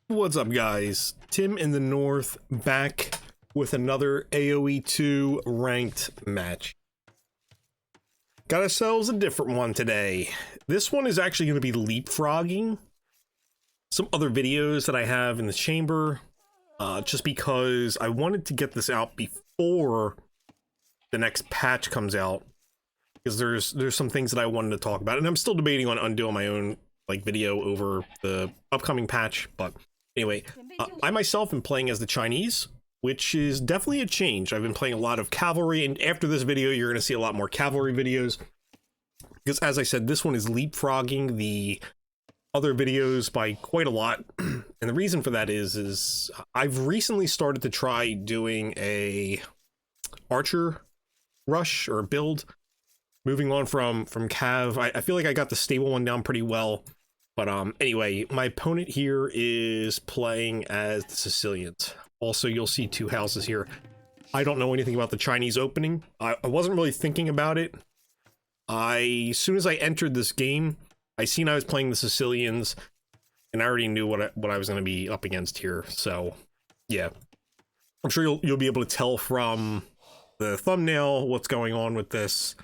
What's up, guys? Tim in the North back with another AoE2 ranked match. Got ourselves a different one today. This one is actually going to be leapfrogging some other videos that I have in the chamber, just because I wanted to get this out before the next patch comes out, because there's some things that I wanted to talk about, and I'm still debating on undoing my own video over the upcoming patch. But anyway, I myself am playing as the Chinese, which is definitely a change. I've been playing a lot of cavalry, and after this video you're going to see a lot more cavalry videos, because as I said, this one is leapfrogging the other videos by quite a lot. And the reason for that is I've recently started to try doing a archer rush or build, moving on from cav. I feel like I got the stable one down pretty well. But anyway, my opponent here is playing as the Sicilians. Also, you'll see two houses here. I don't know anything about the Chinese opening. I wasn't really thinking about it. As soon as I entered this game, I seen I was playing the Sicilians, and I already knew what I was going to be up against here. So, yeah, I'm sure you'll be able to tell from the thumbnail what's going on with this.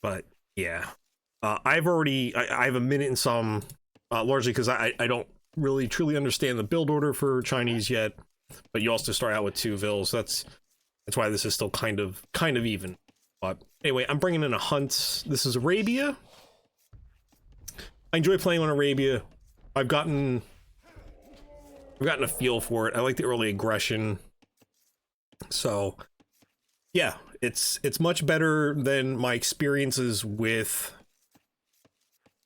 But yeah. I have a minute and some, largely because I don't really truly understand the build order for Chinese yet, but you also start out with two vills. That's why this is still kind of even. But anyway, I'm bringing in a hunt. This is Arabia. I enjoy playing on Arabia. I've gotten a feel for it. I like the early aggression. So yeah, it's much better than my experiences with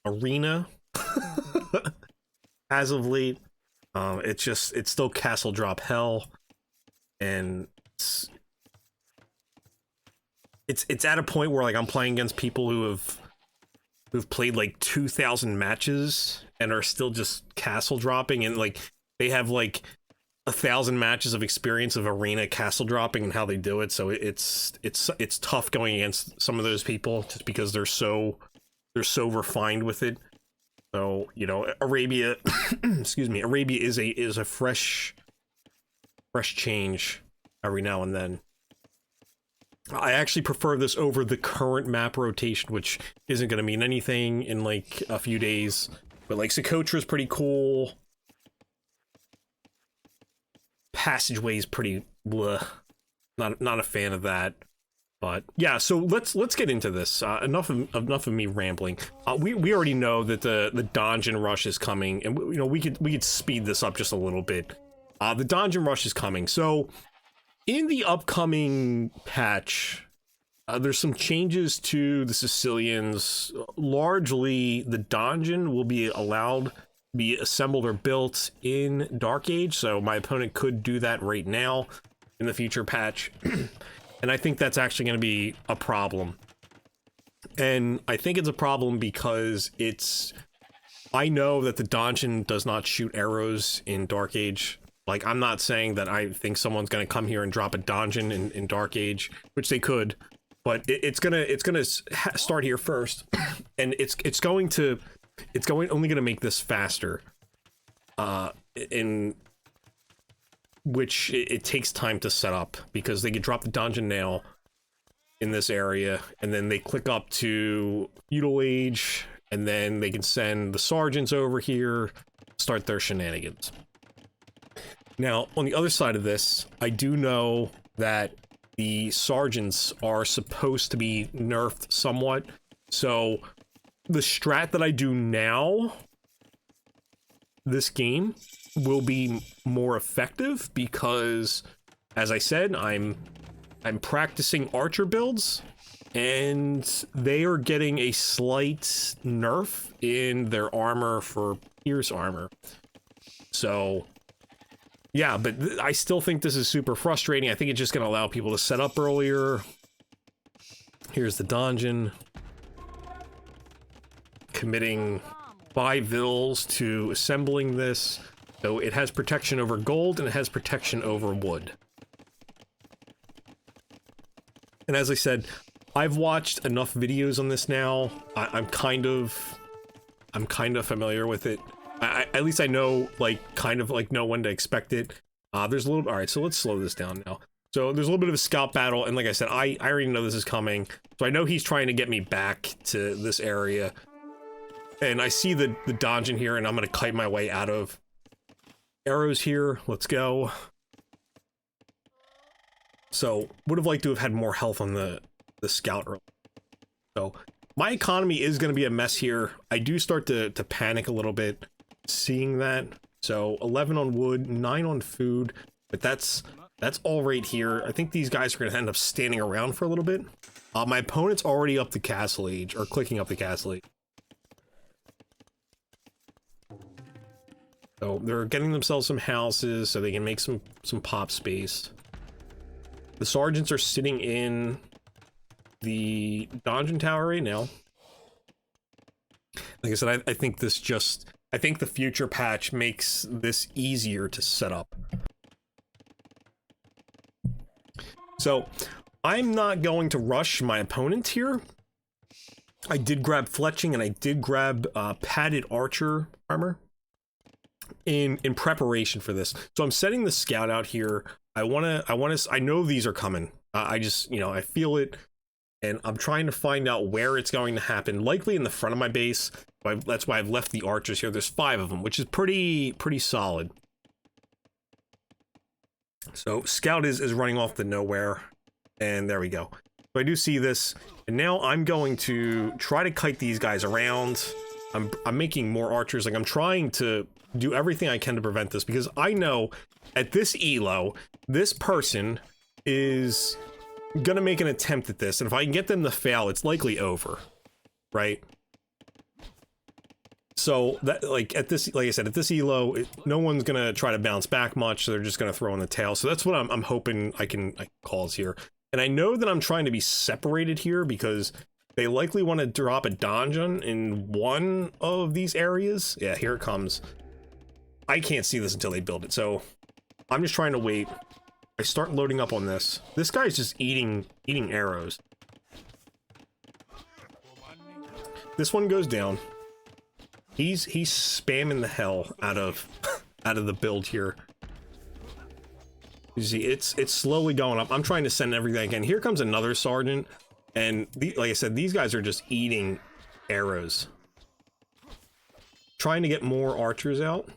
Arena as of late. It's still castle drop hell, and it's at a point where, like, I'm playing against people who've played like 2,000 matches and are still just castle dropping, and like they have like 1,000 matches of experience of arena castle dropping and how they do it. So it's tough going against some of those people, just because they're so refined with it. So, you know, Arabia excuse me, Arabia is a fresh change every now and then. I actually prefer this over the current map rotation, which isn't going to mean anything in like a few days. But like Socotra is pretty cool. Passageway is pretty bleh. Not a fan of that. But yeah, so let's get into this. Enough of me rambling. We already know that the Donjon rush is coming, and you know we could speed this up just a little bit. The Donjon rush is coming. So in the upcoming patch, there's some changes to the Sicilians. Largely, the Donjon will be allowed to be assembled or built in Dark Age. So my opponent could do that right now in the future patch. And I think that's actually going to be a problem. And I think it's a problem because I know that the Donjon does not shoot arrows in Dark Age. Like, I'm not saying that I think someone's going to come here and drop a Donjon in Dark Age, which they could, but it's gonna start here first, and it's only gonna make this faster. In which it takes time to set up, because they could drop the Donjon now in this area, and then they click up to Feudal Age, and then they can send the sergeants over here, start their shenanigans. Now, on the other side of this, I do know that the sergeants are supposed to be nerfed somewhat, so the strat that I do now, this game, will be more effective, because, as I said, I'm practicing archer builds, and they are getting a slight nerf in their armor for pierce armor. So yeah, but I still think this is super frustrating. I think it's just going to allow people to set up earlier. Here's the Donjon. Committing 5 vills to assembling this. So it has protection over gold, and it has protection over wood. And as I said, I've watched enough videos on this now. I'm kind of familiar with it. At least I know, like, kind of like know when to expect it. There's a little, all right, so let's slow this down now. So there's a little bit of a scout battle, and like I said, I already know this is coming. So I know he's trying to get me back to this area. And I see the donjon here, and I'm gonna kite my way out of. Arrows here, let's go. So would have liked to have had more health on the scout early. So my economy is gonna be a mess here. I do start to panic a little bit seeing that. So 11 on wood, 9 on food, but that's all right here. I think these guys are gonna end up standing around for a little bit. My opponent's already up the castle age, or clicking up the castle age. So they're getting themselves some houses so they can make some pop space. The sergeants are sitting in the donjon tower right now. Like I said, I think this just, I think the future patch makes this easier to set up. So I'm not going to rush my opponent here. I did grab fletching and I did grab padded archer armor in preparation for this. So I'm setting the scout out here. I know these are coming. I just, you know, I feel it, and I'm trying to find out where it's going to happen. Likely in the front of my base. That's why I've left the archers here. There's 5 of them, which is pretty solid. So scout is running off to nowhere, and there we go. So I do see this, and now I'm going to try to kite these guys around. I'm making more archers. Like, I'm trying to do everything I can to prevent this, because I know at this ELO, this person is gonna make an attempt at this, and if I can get them to fail, it's likely over, right? So that, like, at this, like I said, at this ELO, no one's gonna try to bounce back much. So they're just gonna throw in the tail. So that's what I'm hoping I can cause here. And I know that I'm trying to be separated here because they likely want to drop a donjon in one of these areas. Yeah, here it comes. I can't see this until they build it, so I'm just trying to wait. I start loading up on this. This guy's just eating arrows. This one goes down. He's spamming the hell out of the build here. You see, it's slowly going up. I'm trying to send everything I can. Here comes another sergeant, and like I said, these guys are just eating arrows. Trying to get more archers out.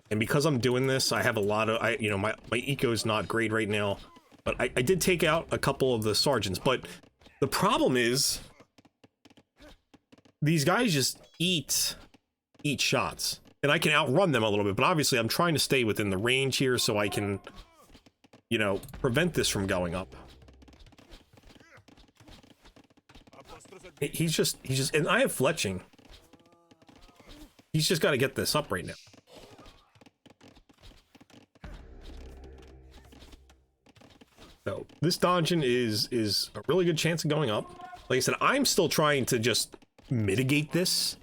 And because I'm doing this, I have a lot of, you know, my eco is not great right now, but I did take out a couple of the sergeants. But the problem is, these guys just eat shots, and I can outrun them a little bit. But obviously, I'm trying to stay within the range here so I can, you know, prevent this from going up. He's just, and I have fletching. He's just got to get this up right now. So this donjon is a really good chance of going up. Like I said, I'm still trying to just mitigate this.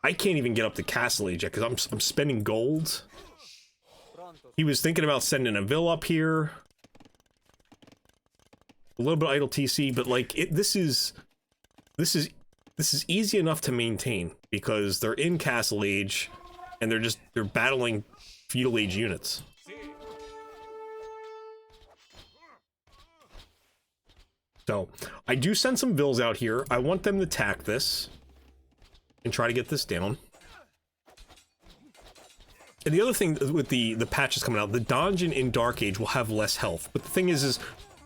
I can't even get up to castle age yet because I'm spending gold. He was thinking about sending a vill up here. A little bit of idle TC, but like this is easy enough to maintain because they're in castle age and they're battling feudal age units. So I do send some vills out here. I want them to attack this and try to get this down. And the other thing with the patches coming out, the donjon in Dark Age will have less health. But the thing is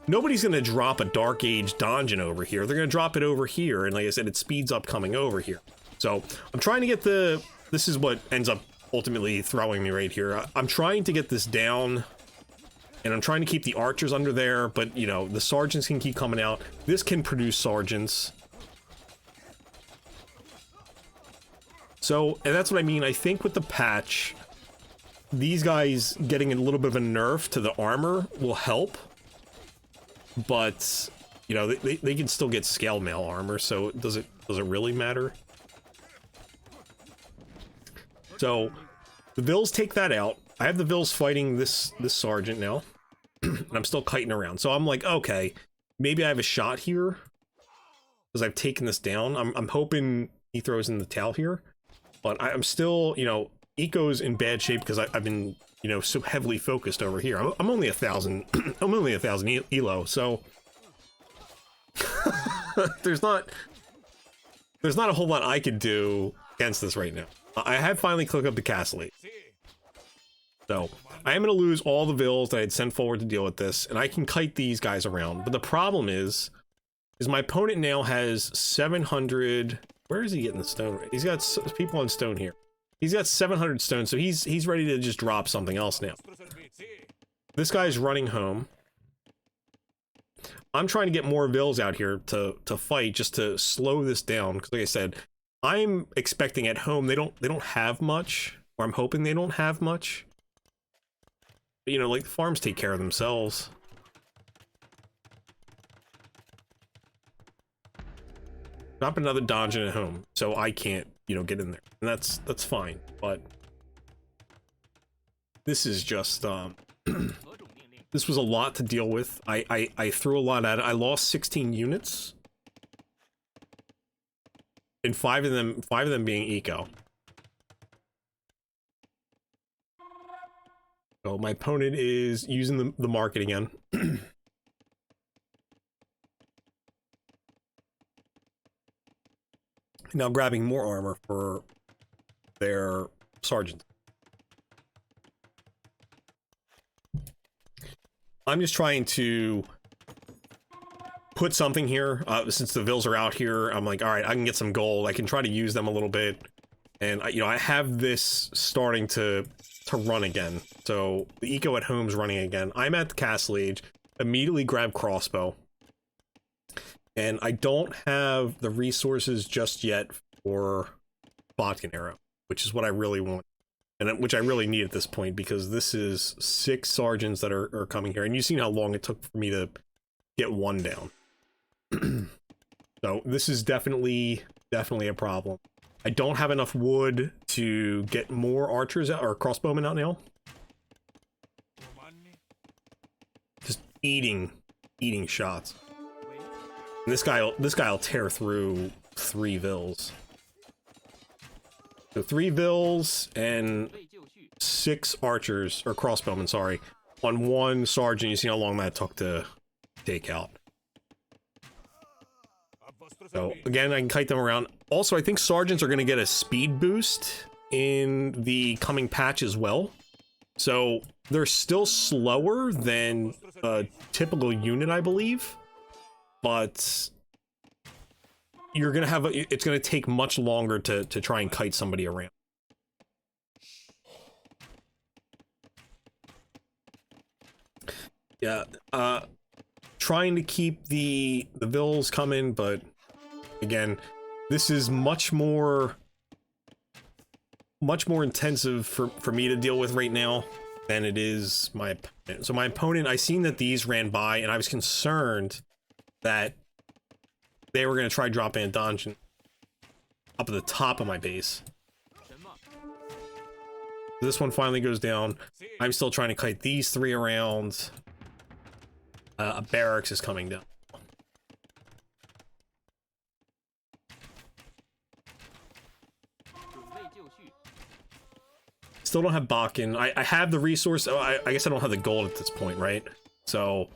nobody's going to drop a Dark Age donjon over here. They're going to drop it over here. And like I said, it speeds up coming over here. So I'm trying to get this is what ends up ultimately throwing me right here. I'm trying to get this down. And I'm trying to keep the archers under there, but, you know, the sergeants can keep coming out. This can produce sergeants. So, and that's what I mean. I think with the patch, these guys getting a little bit of a nerf to the armor will help. But, you know, they can still get scale mail armor, so does it really matter? So, the vills take that out. I have the vills fighting this sergeant now. And I'm still kiting around. So I'm like, okay, maybe I have a shot here because I've taken this down. I'm hoping he throws in the towel here. But I'm still, you know, eco's in bad shape because I've been, you know, so heavily focused over here. I'm only 1,000. I'm only 1,000 ELO, so there's not a whole lot I could do against this right now. I have finally clicked up the castle age. So I am going to lose all the vills that I had sent forward to deal with this, and I can kite these guys around. But the problem is my opponent now has 700. Where is he getting the stone? He's got people on stone here. He's got 700 stone, so he's ready to just drop something else now. This guy's running home. I'm trying to get more vills out here to fight, just to slow this down. Because like I said, I'm expecting at home they don't have much, or I'm hoping they don't have much. But, you know, like the farms take care of themselves. Drop another Donjon at home, so I can't, you know, get in there, and that's fine. But this is just this was a lot to deal with. I threw a lot at it. I lost 16 units, and five of them being eco. So my opponent is using the market again. Now grabbing more armor for their sergeant. I'm just trying to put something here. Since the vills are out here, I'm like, all right, I can get some gold. I can try to use them a little bit. And you know, I have this starting to run again. So the eco at home's running again. I'm at the castle age. Immediately grab crossbow. And I don't have the resources just yet for bodkin arrow, which is what I really want, and which I really need at this point, because this is 6 sergeants that are coming here, and you've seen how long it took for me to get one down. So this is definitely a problem. I don't have enough wood to get more archers out, or crossbowmen out now. Just eating shots. And this guy'll tear through 3 vills. So 3 vills and 6 archers, or crossbowmen, sorry, on 1 sergeant. You see how long that took to take out. So again, I can kite them around. Also, I think sergeants are going to get a speed boost in the coming patch as well. So they're still slower than a typical unit, I believe. But you're gonna have it's gonna take much longer to try and kite somebody around. Yeah, trying to keep the vills coming, but again, this is much more intensive for me to deal with right now than it is my opponent. So my opponent, I seen that these ran by, and I was concerned that they were going to try dropping a Donjon up at the top of my base. This one finally goes down. I'm still trying to kite these 3 around. A barracks is coming down. Still don't have Bakken. I have the resource. Oh, I guess I don't have the gold at this point, right? So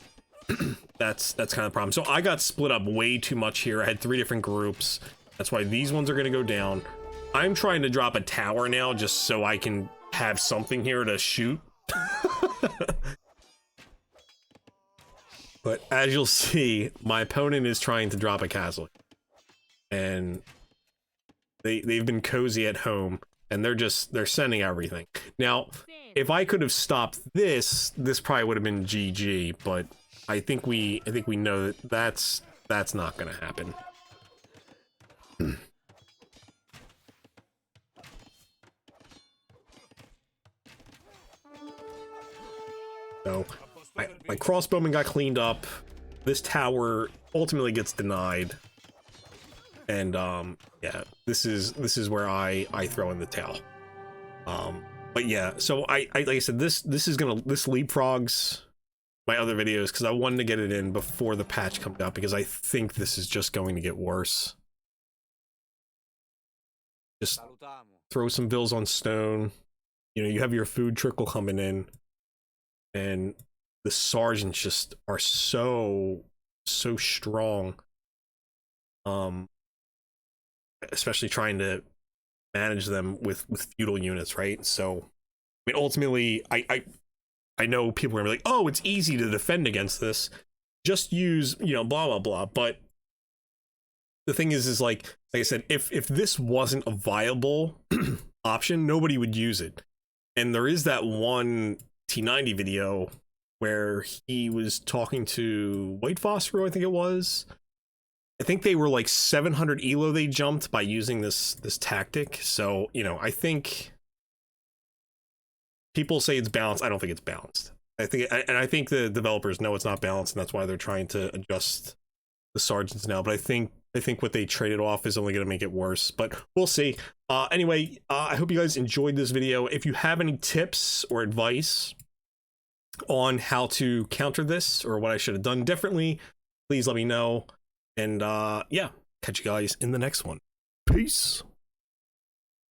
that's kind of the problem. So I got split up way too much here. I had 3 different groups. That's why these ones are going to go down. I'm trying to drop a tower now just so I can have something here to shoot. But as you'll see, my opponent is trying to drop a castle. And they've been cozy at home, and they're sending everything. Now, if I could have stopped this probably would have been GG, but I think we know that's not going to happen. So my crossbowman got cleaned up. This tower ultimately gets denied, and yeah, this is where I throw in the towel. But yeah, so I like I said, this leapfrogs my other videos because I wanted to get it in before the patch comes out, because I think this is just going to get worse. just throw some bills on stone. You know, you have your food trickle coming in, and the sergeants just are so strong. Especially trying to manage them with feudal units, right? So, I mean, ultimately, I know people are gonna be like, oh, it's easy to defend against this. Just use, you know, blah blah blah. But the thing is like I said, if this wasn't a viable option, nobody would use it. And there is that one T90 video where he was talking to White Phosphor, I think it was. I think they were like 700 ELO they jumped by using this tactic. So, you know, I think people say it's balanced. I don't think it's balanced. I think the developers know it's not balanced, and that's why they're trying to adjust the sergeants now. But I think what they traded off is only going to make it worse, but we'll see. Anyway, I hope you guys enjoyed this video. If you have any tips or advice on how to counter this or what I should have done differently, please let me know. And yeah, catch you guys in the next one. Peace.